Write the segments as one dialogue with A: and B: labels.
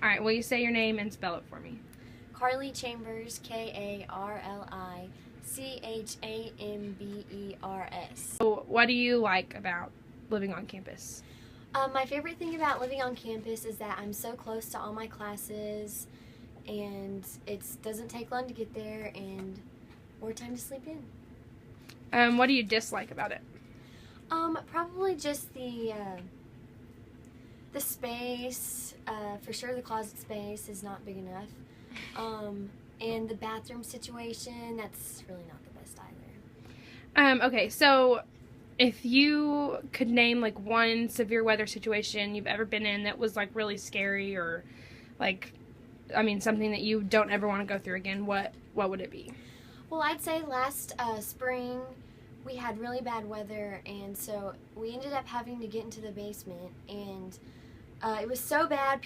A: All right, will you say your name and spell it for me?
B: Carly Chambers, Karlicchambers.
A: So what do you like about living on campus?
B: My favorite thing about living on campus is that I'm so close to all my classes, and it doesn't take long to get there, and more time to sleep in.
A: What do you dislike about it?
B: Probably just the space. For sure, the closet space is not big enough. And the bathroom situation, that's really not the best either.
A: Okay, so if you could name like one severe weather situation you've ever been in that was like really scary, or like, I mean, something that you don't ever want to go through again, what would it be?
B: Well, I'd say last spring we had really bad weather, and so we ended up having to get into the basement, and it was so bad.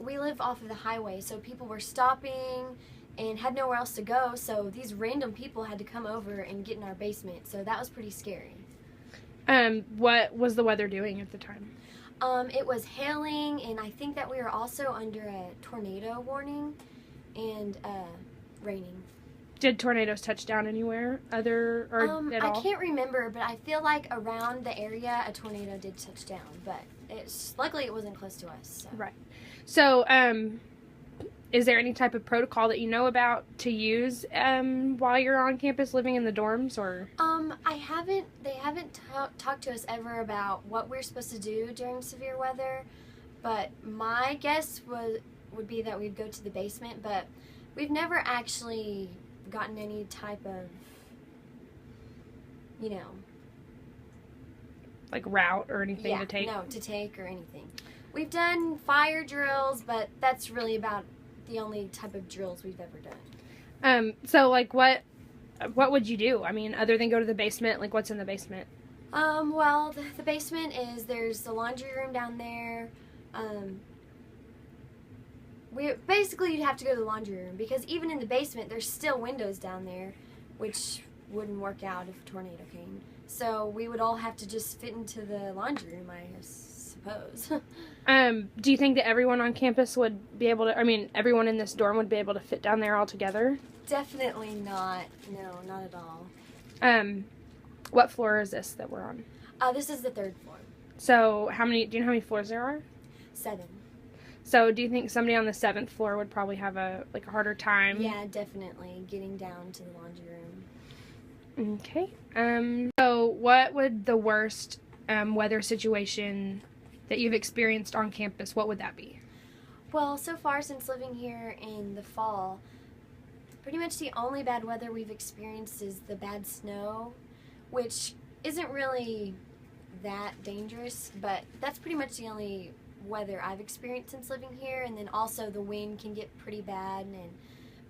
B: We live off of the highway, so people were stopping and had nowhere else to go, so these random people had to come over and get in our basement, so that was pretty scary.
A: What was the weather doing at the time?
B: It was hailing, and I think that we were also under a tornado warning, and raining.
A: Did tornadoes touch down anywhere at all?
B: I can't remember, but I feel like around the area a tornado did touch down, but luckily it wasn't close to us. So.
A: Right. So, is there any type of protocol that you know about to use while you're on campus living in the dorms, or?
B: They haven't talked to us ever about what we're supposed to do during severe weather, but my guess would be that we'd go to the basement, but we've never actually gotten any type of,
A: like route or anything
B: to take or anything. We've done fire drills, but that's really about the only type of drills we've ever done.
A: So like what would you do? I mean, other than go to the basement, like what's in the basement?
B: Well, the basement there's the laundry room down there. You'd have to go to the laundry room, because even in the basement there's still windows down there, which wouldn't work out if a tornado came. So we would all have to just fit into the laundry room, I suppose.
A: Do you think that everyone on campus would be able to, I mean, everyone in this dorm would be able to fit down there all together?
B: Definitely not. No, not at all.
A: What floor is this that we're on?
B: This is the 3rd floor.
A: So do you know how many floors there are?
B: 7. So
A: do you think somebody on the 7th floor would probably have a harder time?
B: Yeah, definitely getting down to the laundry room.
A: Okay. So what would the worst weather situation that you've experienced on campus, what would that be?
B: Well, so far since living here in the fall, pretty much the only bad weather we've experienced is the bad snow, which isn't really that dangerous, but that's pretty much the only weather I've experienced since living here. And then also the wind can get pretty bad,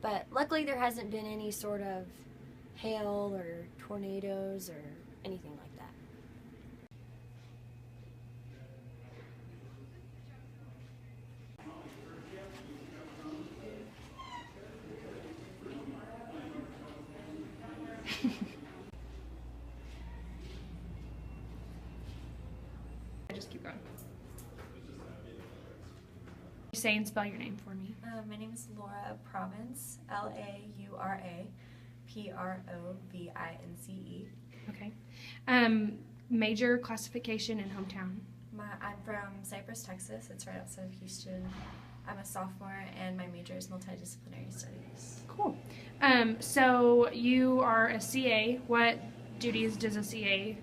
B: but luckily there hasn't been any sort of hail or tornadoes or anything like that.
A: Just keep going. Say and spell your name for me.
C: My name is Laura Provence, Laura Provence.
A: Okay. Major, classification, and hometown.
C: I'm from Cypress, Texas. It's right outside of Houston. I'm a sophomore, and my major is multidisciplinary studies.
A: Cool. So you are a CA. What duties does a CA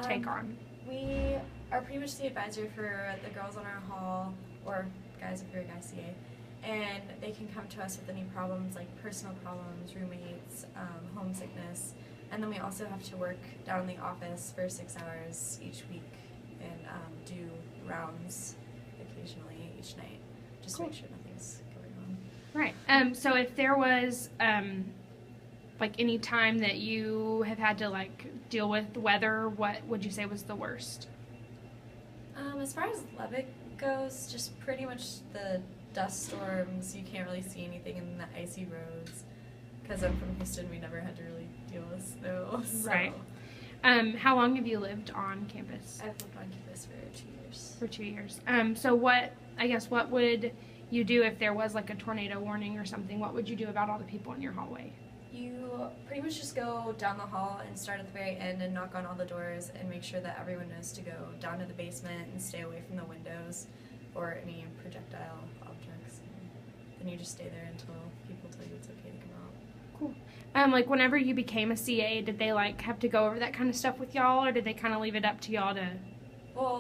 A: take on?
C: We are pretty much the advisor for the girls on our hall, or guys if you're a guy CA, and they can come to us with any problems like personal problems, roommates, homesickness, and then we also have to work down in the office for 6 hours each week and do rounds occasionally each night, just to make sure nothing's going on.
A: Right. So if there was like any time that you have had to like deal with weather, what would you say was the worst?
C: As far as Lubbock goes, just pretty much the dust storms. You can't really see anything in the icy roads. Because I'm from Houston, we never had to really deal with snow. So.
A: Right. How long have you lived on campus?
C: I've lived on campus for 2 years.
A: For 2 years. So what would you do if there was like a tornado warning or something? What would you do about all the people in your hallway?
C: You pretty much just go down the hall and start at the very end and knock on all the doors and make sure that everyone knows to go down to the basement and stay away from the windows or any projectile objects. And then you just stay there until people tell you it's okay to come out.
A: Cool. Like whenever you became a CA, did they like have to go over that kind of stuff with y'all, or did they kind of leave it up to y'all to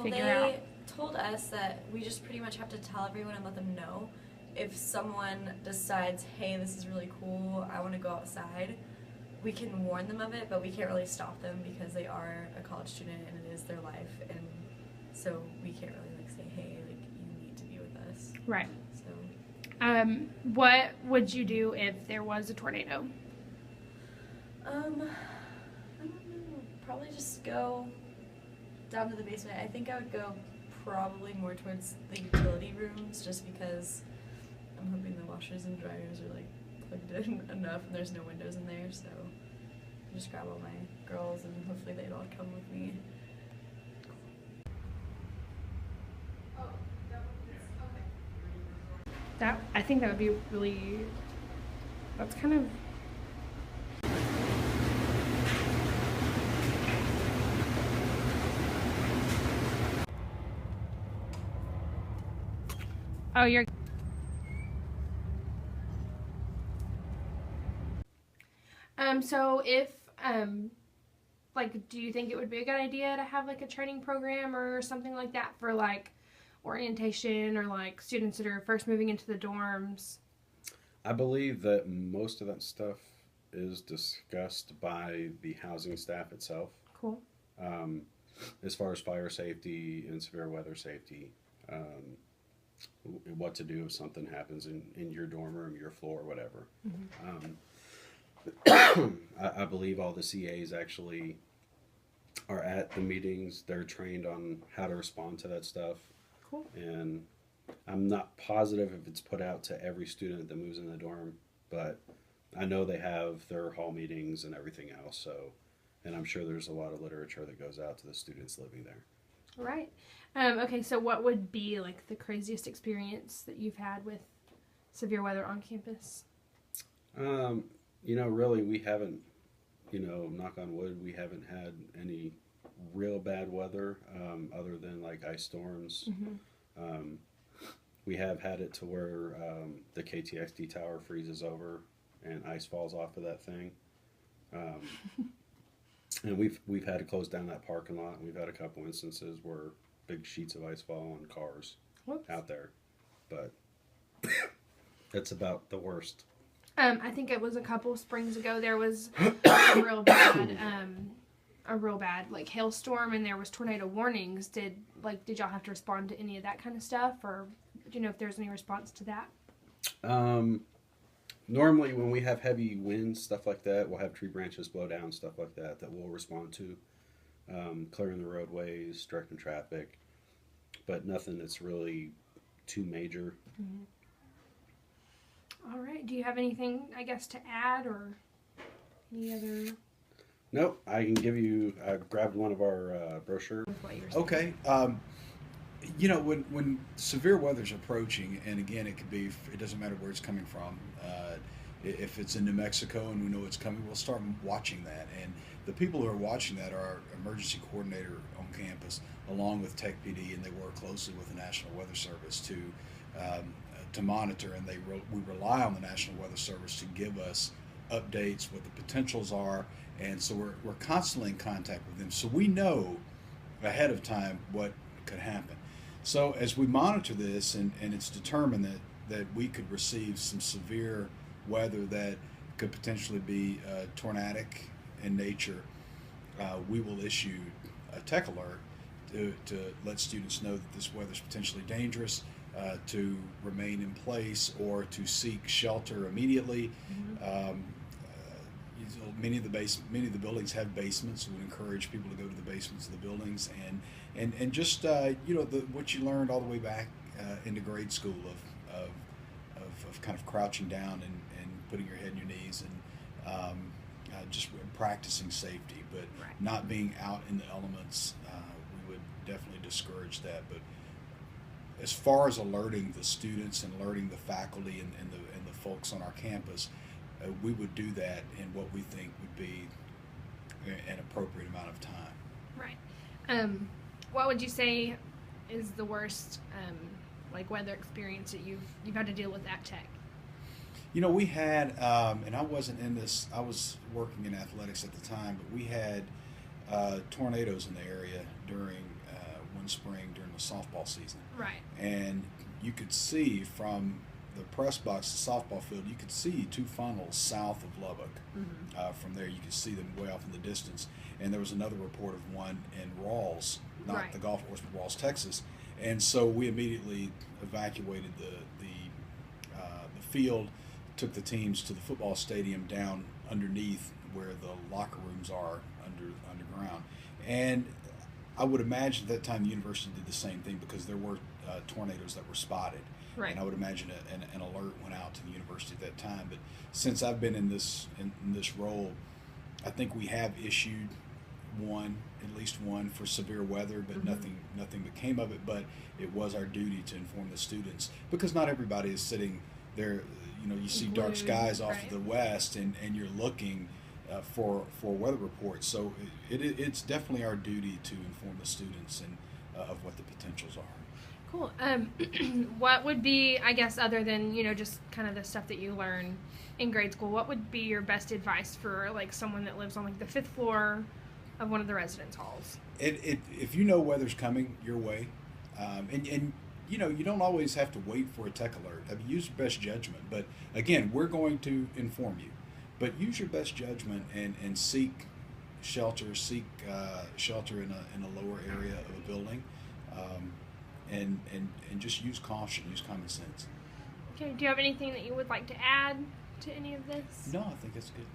A: figure out?
C: They told us that we just pretty much have to tell everyone and let them know. If someone decides, hey, this is really cool, I want to go outside, we can warn them of it, but we can't really stop them because they are a college student and it is their life, and so we can't really like say, hey, like you need to be with us.
A: Right.
C: So.
A: What would you do if there was a tornado?
C: I don't know. Probably just go down to the basement. I think I would go probably more towards the utility rooms, just because I'm hoping the washers and dryers are like plugged in enough and there's no windows in there, so I just grab all my girls and hopefully they'd all come with me.
A: I think that would be really, that's kind of, oh, you're, so if, like, do you think it would be a good idea to have, like, a training program or something like that for, like, orientation or, like, students that are first moving into the dorms?
D: I believe that most of that stuff is discussed by the housing staff itself.
A: Cool.
D: As far as fire safety and severe weather safety, what to do if something happens in your dorm room, your floor, whatever.
A: Mm-hmm.
D: I believe all the CAs actually are at the meetings. They're trained on how to respond to that stuff.
A: Cool.
D: And I'm not positive if it's put out to every student that moves in the dorm, but I know they have their hall meetings and everything else. So, and I'm sure there's a lot of literature that goes out to the students living there.
A: Right. Okay, so what would be like the craziest experience that you've had with severe weather on campus?
D: Really, we haven't, knock on wood, we haven't had any real bad weather other than like ice storms.
A: Mm-hmm.
D: We have had it to where the KTXD tower freezes over and ice falls off of that thing. And we've had to close down that parking lot. And we've had a couple instances where big sheets of ice fall on cars out there, but that's about the worst.
A: I think it was a couple springs ago. There was a real bad like hailstorm, and there was tornado warnings. Did y'all have to respond to any of that kind of stuff, or do you know if there's any response to that?
D: Normally, when we have heavy winds, stuff like that, we'll have tree branches blow down, stuff like that we'll respond to, clearing the roadways, directing traffic, but nothing that's really too major.
A: Mm-hmm. All right. Do you have anything, I guess, to add or any other?
D: Nope. I can give you. I grabbed one of our brochures.
E: Okay. When severe weather's approaching, and again, it doesn't matter where it's coming from. If it's in New Mexico and we know it's coming, we'll start watching that. And the people who are watching that are our emergency coordinator on campus, along with Tech PD, and they work closely with the National Weather Service to monitor. And we rely on the National Weather Service to give us updates, what the potentials are, and so we're constantly in contact with them. So we know ahead of time what could happen. So as we monitor this, and it's determined that we could receive some severe weather that could potentially be tornadic in nature, we will issue a tech alert to let students know that this weather is potentially dangerous, to remain in place or to seek shelter immediately. Mm-hmm. Many of the buildings have basements, so we encourage people to go to the basements of the buildings and just what you learned all the way back into grade school of kind of crouching down and putting your head in your knees and just practicing safety, but not being out in the elements. We would definitely discourage that. But as far as alerting the students and alerting the faculty and the folks on our campus, we would do that in what we think would be an appropriate amount of time.
A: Right. What would you say is the worst like weather experience that you've had to deal with at Tech?
E: You know, we had, and I wasn't in this, I was working in athletics at the time, but we had tornadoes in the area during one spring during the softball season.
A: Right.
E: And you could see from the press box, the softball field, you could see 2 funnels south of Lubbock. From there, you could see them way off in the distance. And there was another report of one in Rawls, not
A: Right.
E: the golf course, but Rawls, Texas. And so we immediately evacuated the field, took the teams to the football stadium down underneath where the locker rooms are underground. And I would imagine at that time the university did the same thing because there were tornadoes that were spotted.
A: Right.
E: And I would imagine an alert went out to the university at that time. But since I've been in this role, I think we have issued at least one for severe weather, but nothing that came of it. But it was our duty to inform the students because not everybody is sitting there. You know, you see dark skies off to the west, and you're looking for weather reports. So it's definitely our duty to inform the students and of what the potentials are.
A: Cool. What would be, I guess, other than, you know, just kind of the stuff that you learn in grade school, what would be your best advice for, like, someone that lives on, like, the 5th floor of one of the residence halls?
E: If you know weather's coming your way, and you know, you don't always have to wait for a tech alert. I mean, use your best judgment. But, again, we're going to inform you. But use your best judgment and seek shelter, shelter in a lower area of a building. And just use caution, use common sense.
A: Okay, do you have anything that you would like to add to any of this?
E: No, I think that's good.